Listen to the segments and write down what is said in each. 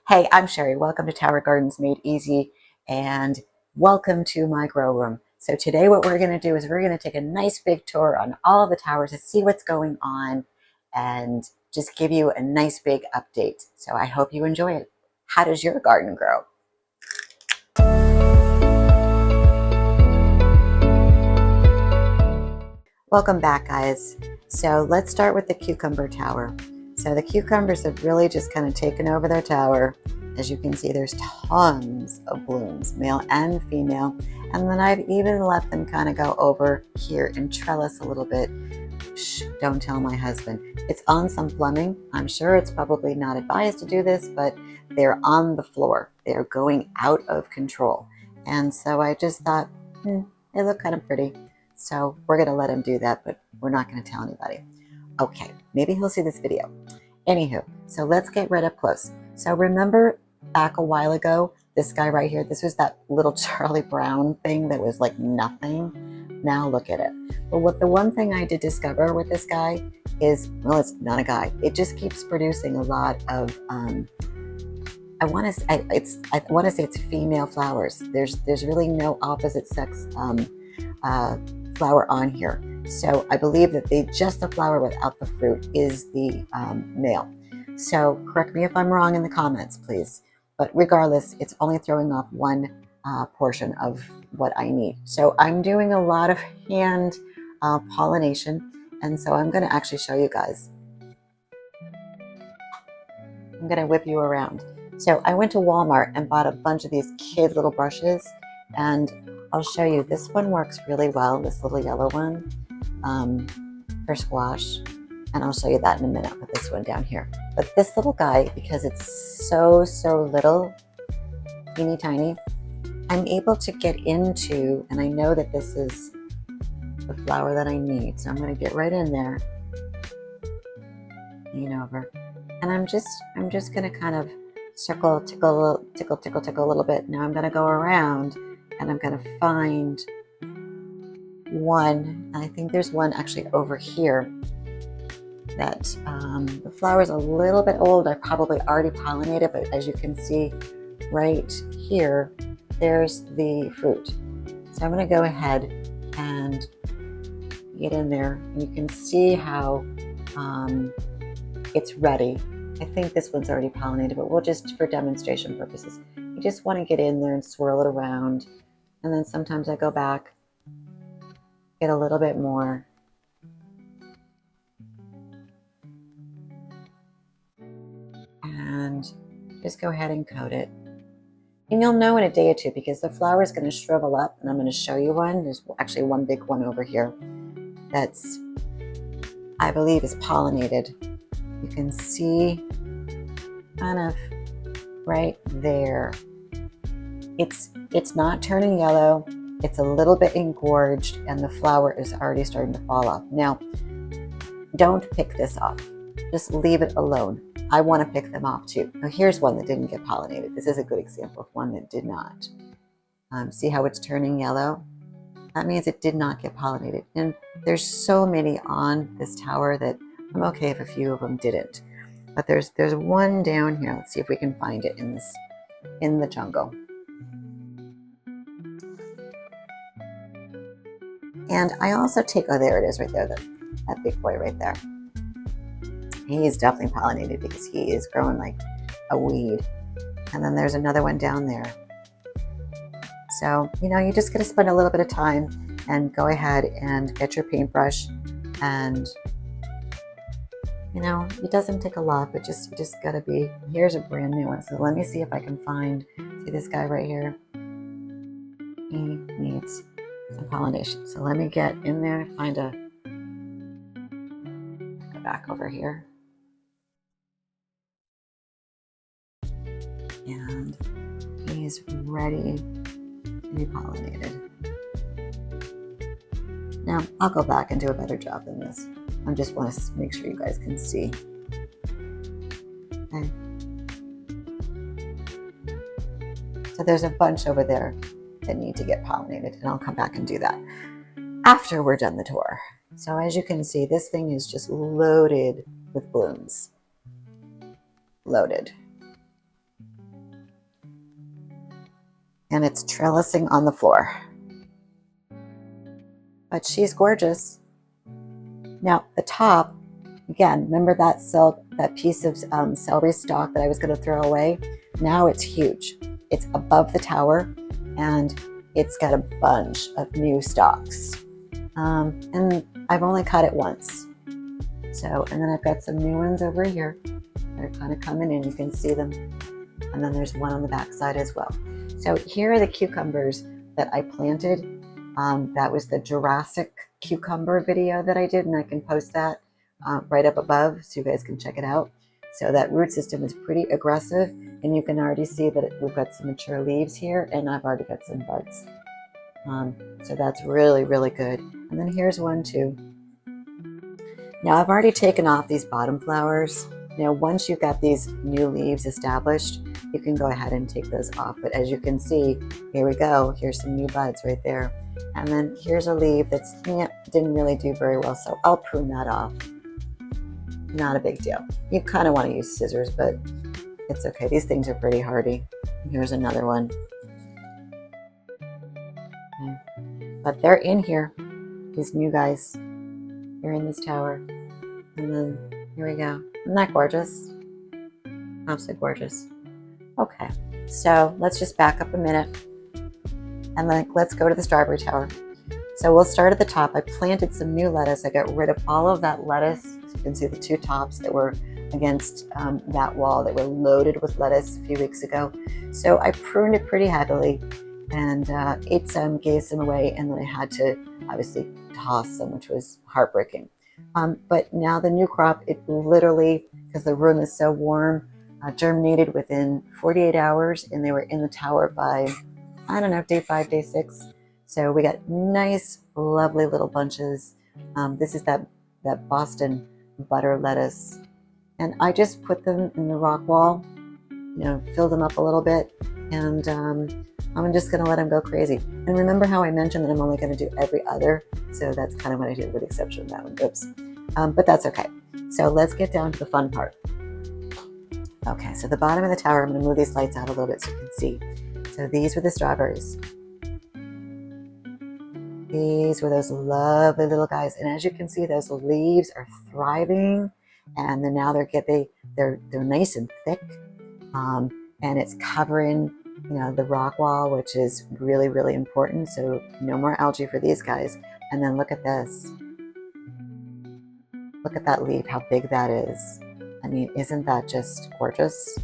Hey, I'm Sherry. Welcome to Tower Gardens Made Easy and welcome to my grow room. So today what we're going to do is we're going to take a nice big tour on all of the towers to see what's going on and just give you a nice big update. So I hope you enjoy it. How does your garden grow? Welcome back, guys. So let's start with the cucumber tower. So the cucumbers have really just kind of taken over their tower. As you can see, there's tons of blooms, male and female. And then I've even let them kind of go over here and trellis a little bit. Shh, don't tell my husband. It's on some plumbing. I'm sure it's probably not advised to do this, but they're on the floor. They're going out of control. And so I just thought, they look kind of pretty. So we're going to let him do that, but we're not going to tell anybody. Okay, maybe he'll see this video. Anywho, so let's get right up close. So remember back a while ago, this guy right here, this was that little Charlie Brown thing that was like nothing. Now look at it. But the one thing I did discover with this guy is, well, it's not a guy. It just keeps producing a lot of, I want to say it's female flowers. There's really no opposite sex flower on here. So I believe that just the flower without the fruit is the male. So correct me if I'm wrong in the comments, please. But regardless, it's only throwing off one portion of what I need. So I'm doing a lot of hand pollination. And so I'm going to actually show you guys. I'm going to whip you around. So I went to Walmart and bought a bunch of these kid little brushes, and I'll show you. This one works really well, this little yellow one for squash, and I'll show you that in a minute with this one down here. But this little guy, because it's so little, teeny tiny, I'm able to get into, and I know that this is the flower that I need, so I'm going to get right in there, lean over, and I'm just going to kind of tickle a little bit. Now I'm going to go around and I'm going to find one. I think there's one actually over here that the flower is a little bit old. I probably already pollinated, but as you can see right here, there's the fruit. So I'm going to go ahead and get in there, and you can see how it's ready. I think this one's already pollinated, but we'll just, for demonstration purposes, you just want to get in there and swirl it around. And then sometimes I go back, get a little bit more. And just go ahead and coat it. And you'll know in a day or two because the flower is going to shrivel up, and I'm going to show you one. There's actually one big one over here that's, I believe, is pollinated. You can see kind of right there. It's not turning yellow. It's a little bit engorged, and the flower is already starting to fall off. Now, don't pick this off. Just leave it alone. I want to pick them off too. Now, here's one that didn't get pollinated. This is a good example of one that did not. See how it's turning yellow? That means it did not get pollinated. And there's so many on this tower that I'm okay if a few of them didn't. But there's one down here. Let's see if we can find it in the jungle. And I also take, oh, there it is right there, that big boy right there. He is definitely pollinated because he is growing like a weed. And then there's another one down there. So, you just got to spend a little bit of time and go ahead and get your paintbrush. And, it doesn't take a lot, but you just got to be, here's a brand new one. So let me see if I can find, see this guy right here? He needs some pollination. So let me get in there, find go back over here. And he's ready to be pollinated. Now, I'll go back and do a better job than this. I just want to make sure you guys can see. Okay. So there's a bunch over there that need to get pollinated, and I'll come back and do that after we're done the tour. So as you can see, this thing is just loaded with blooms. Loaded. and it's trellising on the floor. But she's gorgeous. Now the top, again, remember that piece of celery stalk that I was going to throw away? Now it's huge. It's above the tower, and it's got a bunch of new stalks. And I've only cut it once. So, and then I've got some new ones over here that are kind of coming in. You can see them. And then there's one on the back side as well. So here are the cucumbers that I planted. That was the Jurassic cucumber video that I did, and I can post that right up above so you guys can check it out. So that root system is pretty aggressive, and you can already see that we've got some mature leaves here, and I've already got some buds. So that's really, really good. And then here's one too. Now I've already taken off these bottom flowers. Now once you've got these new leaves established, you can go ahead and take those off. But as you can see, here we go. Here's some new buds right there. And then here's a leaf that's didn't really do very well, so I'll prune that off. Not a big deal. You kind of want to use scissors, but it's okay. These things are pretty hardy. Here's another one. Okay. But they're in here, these new guys. They're in this tower. And then here we go. Isn't that gorgeous? Absolutely gorgeous. Okay, so let's just back up a minute, and then let's go to the strawberry tower. So we'll start at the top. I planted some new lettuce. I got rid of all of that lettuce. So you can see the two tops that were against that wall that were loaded with lettuce a few weeks ago. So I pruned it pretty heavily and ate some, gave some away, and then I had to obviously toss some, which was heartbreaking. But now the new crop, it literally, because the room is so warm, germinated within 48 hours, and they were in the tower by, I don't know, day 5, day 6. So we got nice, lovely little bunches. This is that Boston butter lettuce. And I just put them in the rock wall, filled them up a little bit, and I'm just going to let them go crazy. And remember how I mentioned that I'm only going to do every other? So that's kind of what I did, with the exception of that one. Oops. But that's okay. So let's get down to the fun part. Okay, so the bottom of the tower, I'm going to move these lights out a little bit so you can see. So these were the strawberries. These were those lovely little guys. And as you can see, those leaves are thriving. And then now they're nice and thick. And it's covering, the rock wall, which is really, really important. So no more algae for these guys. And then look at this. Look at that leaf, how big that is. I mean, isn't that just gorgeous?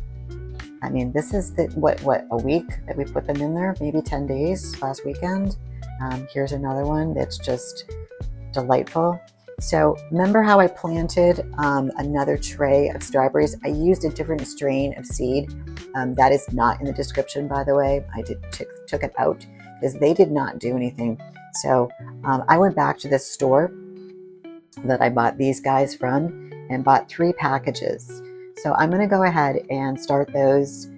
I mean, this is what, a week that we put them in there, maybe 10 days last weekend. Here's another one that's just delightful. So remember how I planted another tray of strawberries? I used a different strain of seed. That is not in the description, by the way. I took it out because they did not do anything. So I went back to this store that I bought these guys from and bought 3 packages. So I'm going to go ahead and start those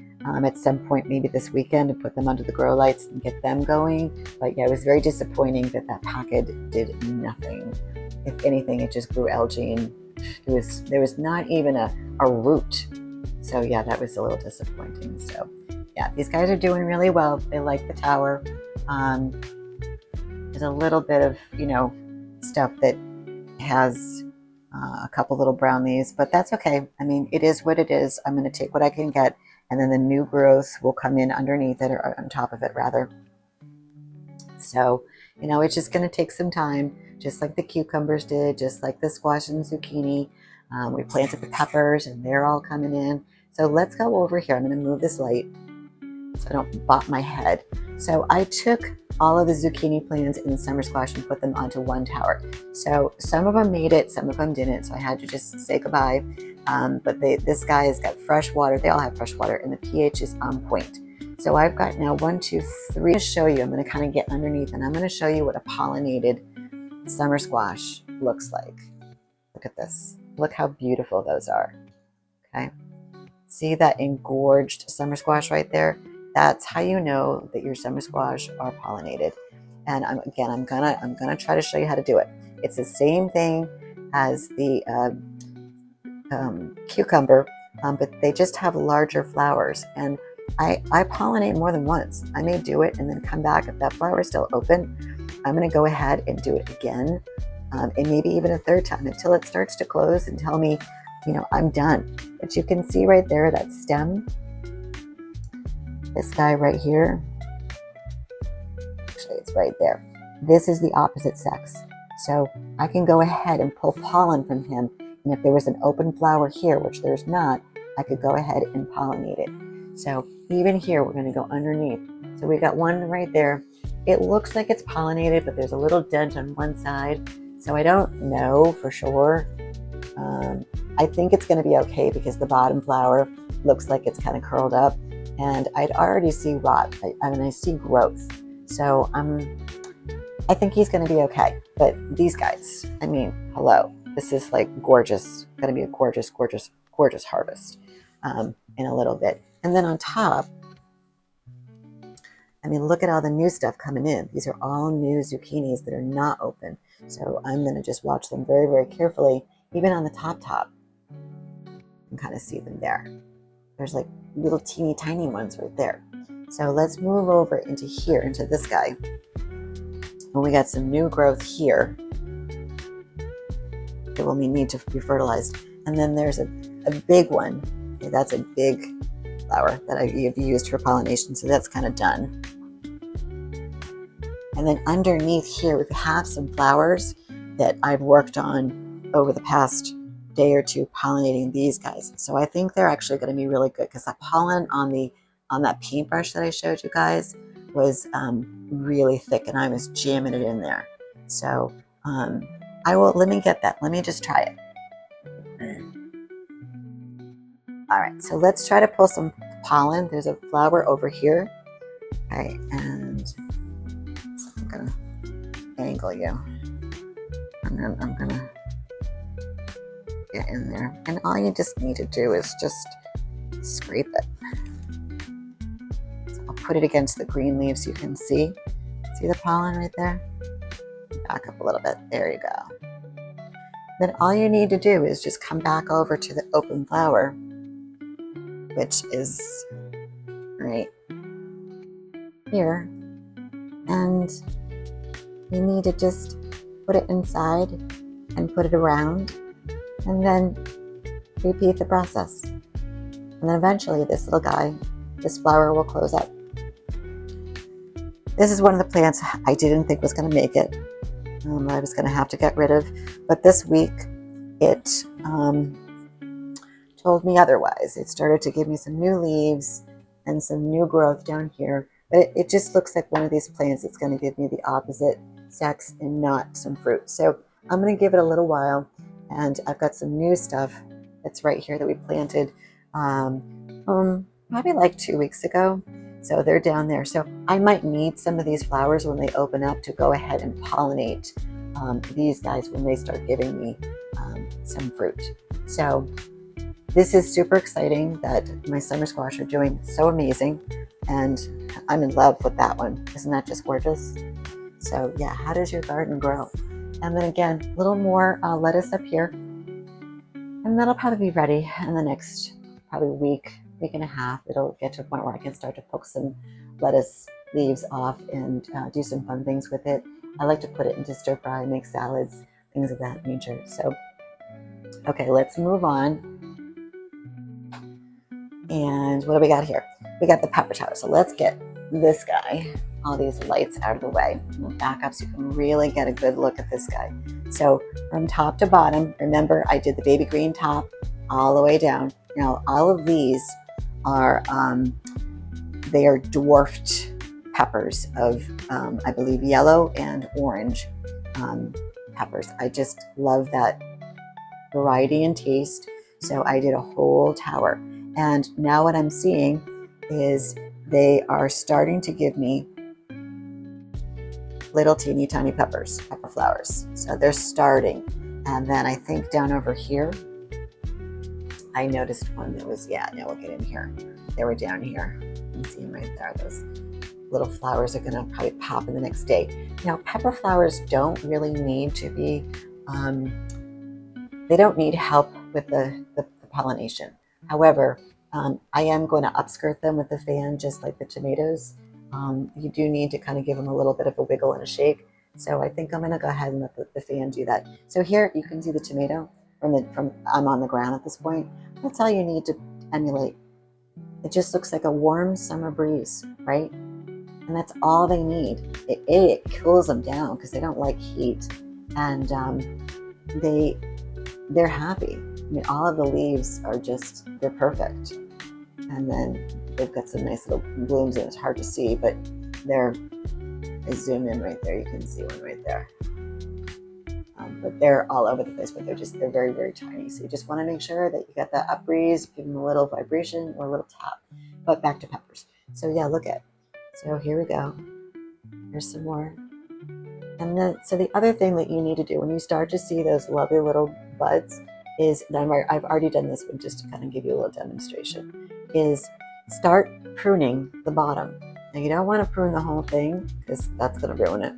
at some point, maybe this weekend, and put them under the grow lights and get them going. But yeah, it was very disappointing that packet did nothing. If anything, it just grew algae, and there was not even a root. So yeah, that was a little disappointing. So yeah, these guys are doing really well. They like the tower. There's a little bit of, stuff that has a couple little brown leaves, but that's okay. I mean, it is what it is. I'm going to take what I can get, and then the new growth will come in underneath it, or on top of it rather. So, it's just going to take some time, just like the cucumbers did, just like the squash and zucchini. We planted the peppers, and they're all coming in. So let's go over here. I'm going to move this light so I don't bop my head. So I took all of the zucchini plants and the summer squash and put them onto one tower. So some of them made it, some of them didn't. So I had to just say goodbye. But this guy has got fresh water. They all have fresh water, and the pH is on point. So I've got now 1, 2, 3 to show you. I'm going to kind of get underneath, and I'm going to show you what a pollinated summer squash looks like. Look at this. Look how beautiful those are. Okay. See that engorged summer squash right there? That's how you know that your summer squash are pollinated. And I'm gonna try to show you how to do it. It's the same thing as the cucumber, but they just have larger flowers. And I pollinate more than once. I may do it and then come back. If that flower is still open, I'm going to go ahead and do it again, and maybe even a third time until it starts to close and tell me, I'm done. But you can see right there that stem, this guy right here, actually it's right there. This is the opposite sex. So I can go ahead and pull pollen from him. And if there was an open flower here, which there's not, I could go ahead and pollinate it. So even here, we're going to go underneath. So we got one right there. It looks like it's pollinated, but there's a little dent on one side. So I don't know for sure. I think it's going to be okay because the bottom flower looks like it's kind of curled up, and I'd already see rot. I see growth. So I think he's going to be okay. But these guys, I mean, hello. This is like gorgeous. Going to be a gorgeous, gorgeous, gorgeous harvest in a little bit. And then on top, I mean, look at all the new stuff coming in. These are all new zucchinis that are not open. So I'm going to just watch them very, very carefully. Even on the top, you can kind of see them there. There's like little teeny tiny ones right there. So let's move over into here, into this guy. And we got some new growth here that will need to be fertilized. And then there's a big one. Okay, that's a big flower that I've used for pollination. So that's kind of done. And then underneath here, we have some flowers that I've worked on over the past day or two pollinating these guys. So I think they're actually going to be really good because that pollen on that paintbrush that I showed you guys was really thick, and I was jamming it in there. So let me get that. Let me just try it. All right, so let's try to pull some pollen. There's a flower over here. Okay, and so I'm gonna angle you. I'm gonna get in there, and all you just need to do is just scrape it. So I'll put it against the green leaves so you can see the pollen right there. Back up a little bit. There you go. Then all you need to do is just come back over to the open flower, which is right here, and you need to just put it inside and put it around, and then repeat the process. And then eventually this flower will close up. This is one of the plants I didn't think was going to make it. I was going to have to get rid of, but this week it told me otherwise. It started to give me some new leaves and some new growth down here, but it just looks like one of these plants that's going to give me the opposite sex and not some fruit. So I'm going to give it a little while, and I've got some new stuff that's right here that we planted probably like 2 weeks ago. So they're down there. So I might need some of these flowers when they open up to go ahead and pollinate these guys when they start giving me some fruit. So this is super exciting that my summer squash are doing so amazing, and I'm in love with that one. Isn't that just gorgeous? So yeah, how does your garden grow? And then again, a little more lettuce up here, and that'll probably be ready in the next probably week and a half. It'll get to a point where I can start to poke some lettuce leaves off and do some fun things with it. I like to put it into stir fry, make salads, things of that nature. So, okay, let's move on. And what do we got here? We got the pepper tower. So let's get this guy, all these lights out of the way. We'll back up so you can really get a good look at this guy. So from top to bottom, remember I did the baby green top all the way down. Now all of these are they are dwarfed peppers of I believe yellow and orange peppers. I just love that variety and taste. So I did a whole tower, and now what I'm seeing is they are starting to give me little teeny tiny pepper flowers. So they're starting. And then I think down over here I noticed one that was, now we'll get in here. They were down here. You can see them right there. Those little flowers are gonna probably pop in the next day. Now, pepper flowers don't really need to be, they don't need help with the pollination. However, I am going to upskirt them with the fan, just like the tomatoes. You do need to kind of give them a little bit of a wiggle and a shake. So I think I'm going to go ahead and let the fan do that. So here you can see the tomato from I'm on the ground at this point. That's all you need to emulate. It just looks like a warm summer breeze, right? And that's all they need. It cools them down because they don't like heat, and they're happy. I mean, all of the leaves are they're perfect. And then they've got some nice little blooms, and it's hard to see, but I zoom in right there, you can see one right there. But they're all over the place, but they're very, very tiny. So you just want to make sure that you got that up breeze, give them a little vibration or a little tap. But back to peppers. So yeah, look at. So here we go. Here's some more. And then, so the other thing that you need to do when you start to see those lovely little buds is, I've already done this one just to kind of give you a little demonstration, is start pruning the bottom. Now you don't want to prune the whole thing because that's going to ruin it.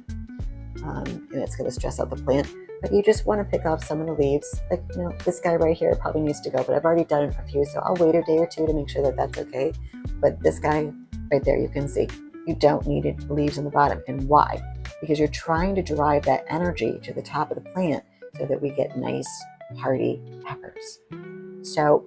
And it's going to stress out the plant. But you just want to pick off some of the leaves. Like, this guy right here probably needs to go, but I've already done a few, so I'll wait a day or two to make sure that that's okay. But this guy right there, you can see, you don't need leaves on the bottom. And why? Because you're trying to drive that energy to the top of the plant so that we get nice, hearty peppers. So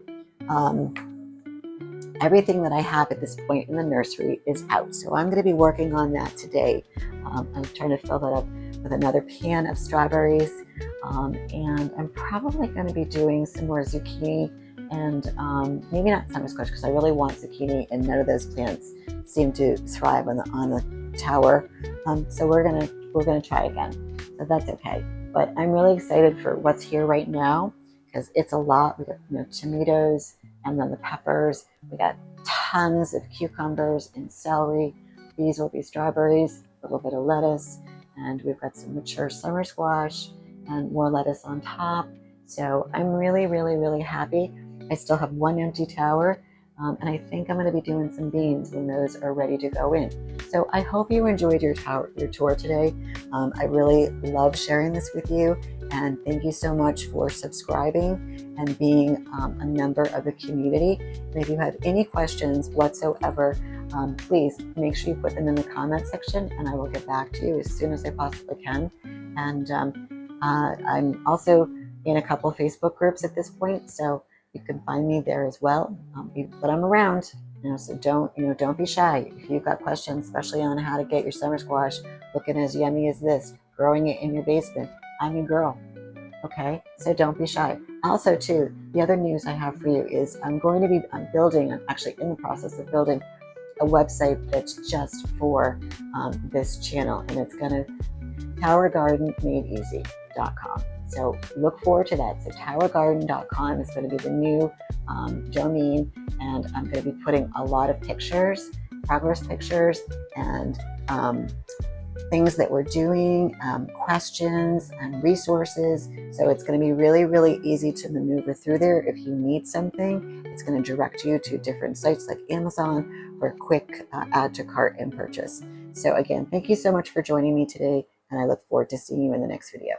everything that I have at this point in the nursery is out. So I'm going to be working on that today. I'm trying to fill that up with another pan of strawberries. And I'm probably going to be doing some more zucchini and maybe not summer squash because I really want zucchini, and none of those plants seem to thrive on the tower. So we're gonna try again. So that's okay. But I'm really excited for what's here right now because it's a lot. We got tomatoes, and then the peppers. We got tons of cucumbers and celery. These will be strawberries, a little bit of lettuce, and we've got some mature summer squash and more lettuce on top. So I'm really, really, really happy. I still have one empty tower, and I think I'm going to be doing some beans when those are ready to go in. So I hope you enjoyed your tour today. I really love sharing this with you, and thank you so much for subscribing and being a member of the community. And if you have any questions whatsoever, please make sure you put them in the comment section, and I will get back to you as soon as I possibly can. And I'm also in a couple of Facebook groups at this point, so you can find me there as well. But I'm around, so don't be shy. If you've got questions, especially on how to get your summer squash looking as yummy as this, growing it in your basement, I'm your girl. Okay, so don't be shy. Also, too, the other news I have for you is I'm actually in the process of building a website that's just for this channel, and it's gonna towergardenmadeeasy.com. So look forward to that. So towergarden.com is going to be the new domain, and I'm going to be putting a lot of pictures, progress pictures, and things that we're doing, questions and resources. So it's going to be really, really easy to maneuver through there. If you need something, it's going to direct you to different sites like Amazon for a quick add to cart and purchase. So again, thank you so much for joining me today, and I look forward to seeing you in the next video.